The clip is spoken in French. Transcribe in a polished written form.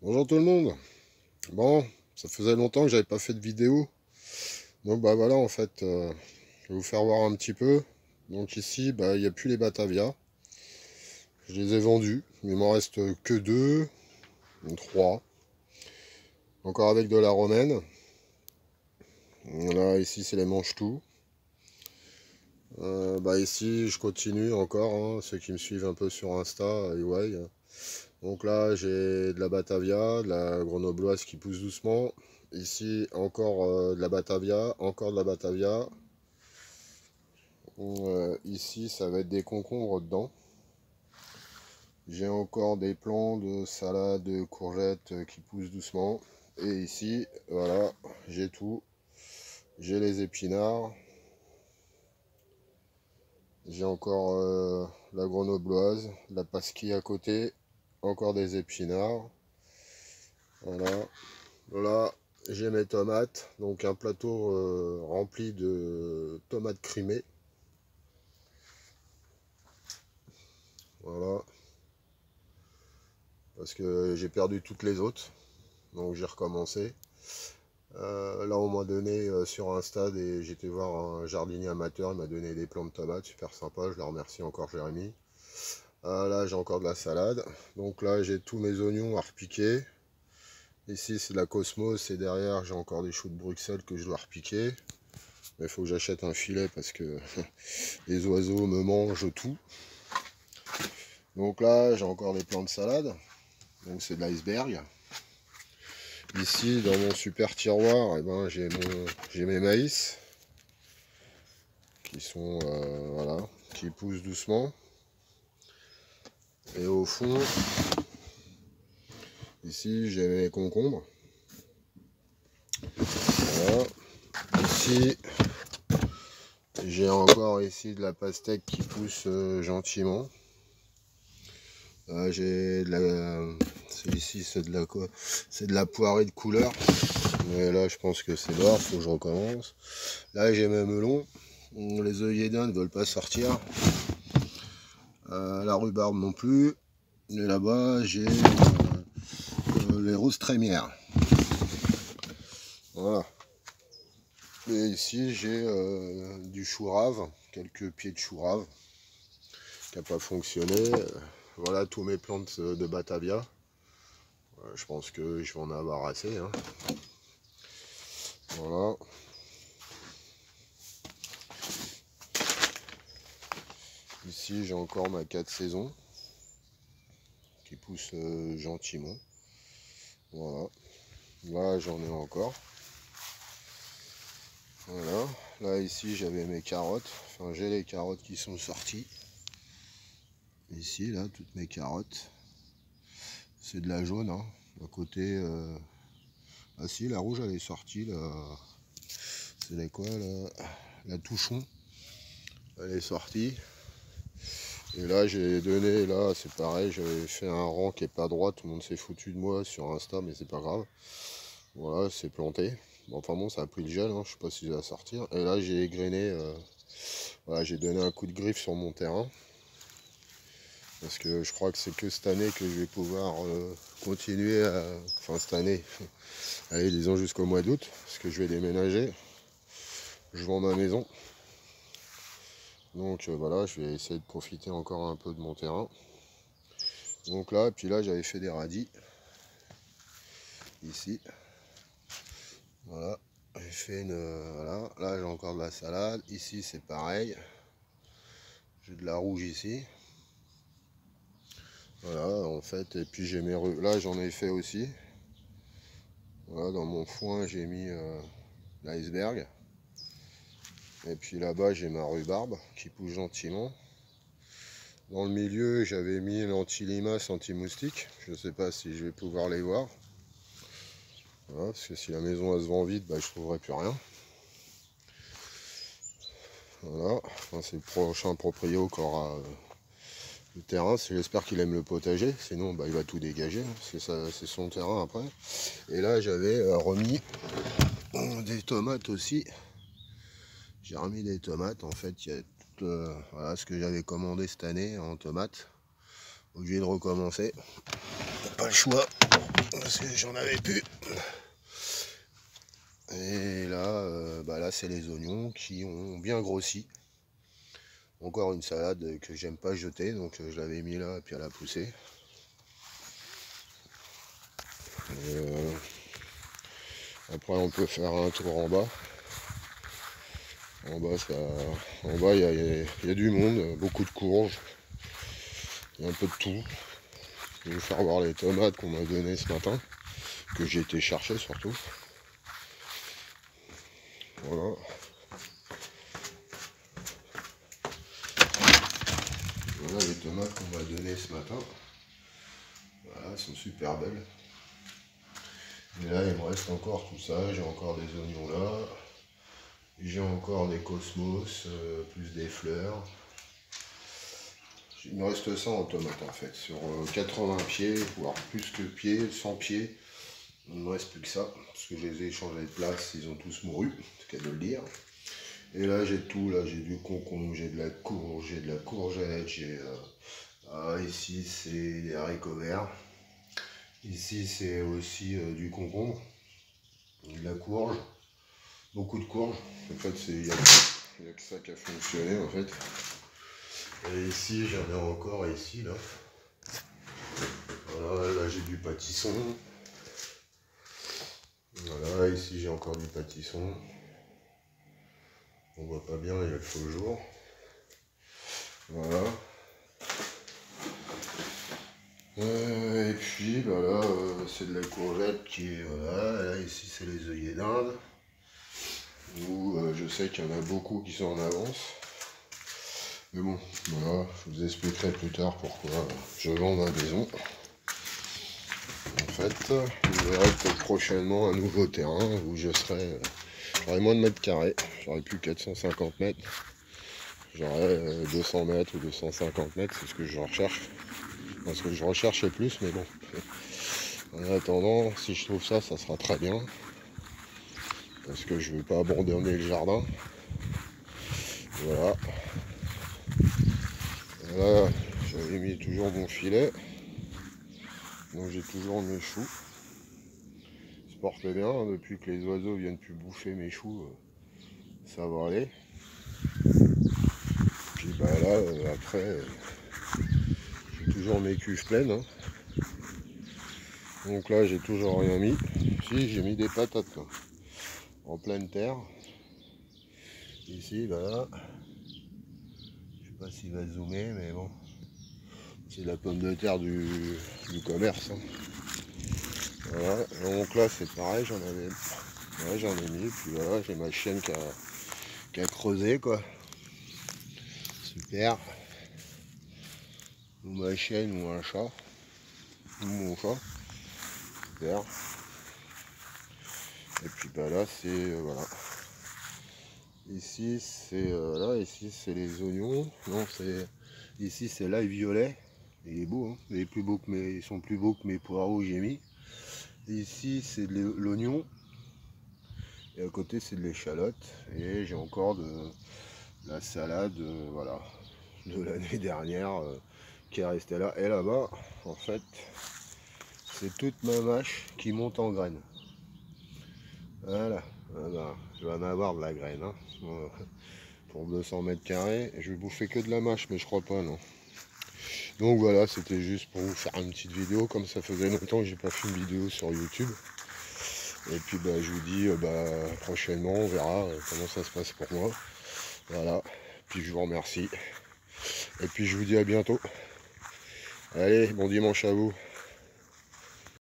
Bonjour tout le monde. Bon, ça faisait longtemps que j'avais pas fait de vidéo. Donc bah voilà, en fait, je vais vous faire voir un petit peu. Donc ici, bah il n'y a plus les Batavia. Je les ai vendus. Il m'en reste que deux, ou trois. Encore avec de la romaine. Voilà, ici c'est les manches-tout. Bah ici, je continue encore, hein, ceux qui me suivent un peu sur Insta, ils voient. Donc là, j'ai de la Batavia, de la grenobloise qui pousse doucement. Ici, encore de la Batavia, encore de la Batavia. Ici, ça va être des concombres dedans. J'ai encore des plants de salade, de courgettes qui poussent doucement. Et ici, voilà, j'ai tout. J'ai les épinards. J'ai encore la grenobloise, la pasquille à côté. Encore des épinards. Voilà. Voilà, j'ai mes tomates. Donc un plateau rempli de tomates crimées. Voilà. Parce que j'ai perdu toutes les autres. Donc j'ai recommencé. Là on m'a donné sur Insta, j'étais voir un jardinier amateur, il m'a donné des plants de tomates, super sympa, je le remercie encore Jérémy. Là j'ai encore de la salade. Donc là j'ai tous mes oignons à repiquer. Ici c'est de la Cosmos et derrière j'ai encore des choux de Bruxelles que je dois repiquer. Mais il faut que j'achète un filet parce que les oiseaux me mangent tout. Donc là j'ai encore des plants de salade. Donc c'est de l'iceberg. Ici dans mon super tiroir, eh ben, j'ai mes maïs qui sont voilà, qui poussent doucement. Et au fond, ici j'ai mes concombres. Voilà. Ici j'ai encore ici de la pastèque qui pousse gentiment. J'ai de la, ici c'est de la quoi, c'est de la poirée de couleur. Mais là je pense que c'est mort, faut que je recommence. Là j'ai mes melons. Les œillets d'Inde ne veulent pas sortir. La rhubarbe non plus. Et là-bas j'ai les roses trémières. Voilà. Et ici j'ai du chou rave, quelques pieds de chou rave qui n'a pas fonctionné. Voilà tous mes plantes de Batavia. Je pense que je vais en avoir assez. Hein. Voilà. Ici j'ai encore ma 4 saisons qui pousse gentiment. Voilà. Là j'en ai encore. Voilà. Là ici j'avais mes carottes. Enfin j'ai les carottes qui sont sorties. Ici là toutes mes carottes. C'est de la jaune. Hein. À côté. Ah si la rouge elle est sortie là. C'est la quoi là. La touchon. Elle est sortie. Et là j'ai donné, là c'est pareil, j'avais fait un rang qui est pas droit, tout le monde s'est foutu de moi sur Insta, mais c'est pas grave. Voilà, c'est planté. Bon, enfin bon, ça a pris le gel, hein, je sais pas si ça va sortir. Et là j'ai égrené, voilà, j'ai donné un coup de griffe sur mon terrain. Parce que je crois que c'est que cette année que je vais pouvoir continuer à... Enfin cette année, allez disons jusqu'au mois d'août, parce que je vais déménager. Je vends ma maison. Donc voilà, je vais essayer de profiter encore un peu de mon terrain. Donc là, puis là j'avais fait des radis. Ici. Voilà. J'ai fait une... voilà. Là j'ai encore de la salade. Ici c'est pareil. J'ai de la rouge ici. Voilà en fait. Et puis j'ai mes... Là j'en ai fait aussi. Voilà, dans mon foin j'ai mis l'iceberg. Et puis là-bas j'ai ma rhubarbe qui pousse gentiment. Dans le milieu j'avais mis l'anti-limace, anti-moustique. Je ne sais pas si je vais pouvoir les voir. Voilà, parce que si la maison elle se vend vite, bah, je trouverai plus rien. Voilà, enfin, c'est le prochain proprio qui aura le terrain. J'espère qu'il aime le potager, sinon bah, il va tout dégager. C'est son terrain après. Et là j'avais remis des tomates aussi. J'ai remis des tomates. En fait, il y a tout, voilà ce que j'avais commandé cette année en tomates. Obligé de recommencer. Pas le choix. parce que j'en avais plus. Et là, là c'est les oignons qui ont bien grossi. Encore une salade que j'aime pas jeter, donc je l'avais mis là et puis elle a poussé. Après on peut faire un tour en bas. En bas il y a du monde, beaucoup de courges, il y a un peu de tout. Je vais vous faire voir les tomates qu'on m'a données ce matin, que j'ai été chercher surtout. Voilà. Voilà les tomates qu'on m'a données ce matin. Voilà, elles sont super belles. Et là, il me reste encore tout ça. J'ai encore des oignons là. J'ai encore des cosmos, plus des fleurs. Il me reste ça en tomates en fait. Sur 80 pieds, voire plus que pieds, 100 pieds. Il ne me reste plus que ça. Parce que je les ai échangés de place. Ils ont tous mouru. C'est qu'à de le dire. Et là, j'ai tout. Là, j'ai du concombre, j'ai de la courge, j'ai de la courgette. Ici, c'est des haricots verts. Ici, c'est aussi du concombre, de la courge, beaucoup de courge. En fait, il n'y a que ça qui a fonctionné, en fait. Et ici, j'en ai encore, ici, là. Voilà, là, j'ai du pâtisson. Voilà, ici, j'ai encore du pâtisson. On voit pas bien, il y a le faux jour. Voilà. Et puis là, c'est de la courgette qui est voilà. Là ici c'est les œillets d'Inde où je sais qu'il y en a beaucoup qui sont en avance, mais bon voilà, je vous expliquerai plus tard pourquoi je vends ma maison. En fait, vous verrez peut-être prochainement un nouveau terrain où j'aurai moins de mètres carrés, j'aurai plus 450 mètres, j'aurai 200 mètres ou 250 mètres, c'est ce que je recherche. Parce que je recherchais plus, mais bon. En attendant, si je trouve ça, ça sera très bien. Parce que je ne veux pas abandonner le jardin. Voilà. Là, j'avais mis toujours mon filet. Donc j'ai toujours mes choux. Ils se portent bien. Hein, depuis que les oiseaux viennent plus bouffer mes choux, ça va aller. Puis là, après, j'ai toujours mes cuves pleines. Hein. Donc là, j'ai toujours rien mis. Si, j'ai mis des patates là, en pleine terre. Ici, là. Je sais pas s'il va zoomer, mais bon. C'est la pomme de terre du commerce. Hein. Voilà. Donc là, c'est pareil, j'en ai mis. Puis voilà, j'ai ma chienne qui a creusé, quoi. Super. Ou ma chienne ou un chat. Ou mon chat. Super. Et puis là, c'est voilà. Ici, c'est ici, c'est les oignons. Non, ici, c'est l'ail violet. Il est beau, hein. Ils sont plus beaux que mes poireaux que j'ai mis. Ici, c'est de l'oignon. Et à côté, c'est de l'échalote. Et j'ai encore de la salade, voilà, de l'année dernière qui est restée là. Et là-bas, en fait, c'est toute ma mâche qui monte en graines. Voilà. Je vais en avoir de la graine. Hein. Pour 200 mètres carrés, je vais bouffer que de la mâche, mais je crois pas, non. Donc voilà, c'était juste pour vous faire une petite vidéo, comme ça faisait longtemps que j'ai pas fait une vidéo sur YouTube. Et puis je vous dis prochainement, on verra comment ça se passe pour moi. Voilà, puis je vous remercie. Et puis je vous dis à bientôt. Allez, bon dimanche à vous.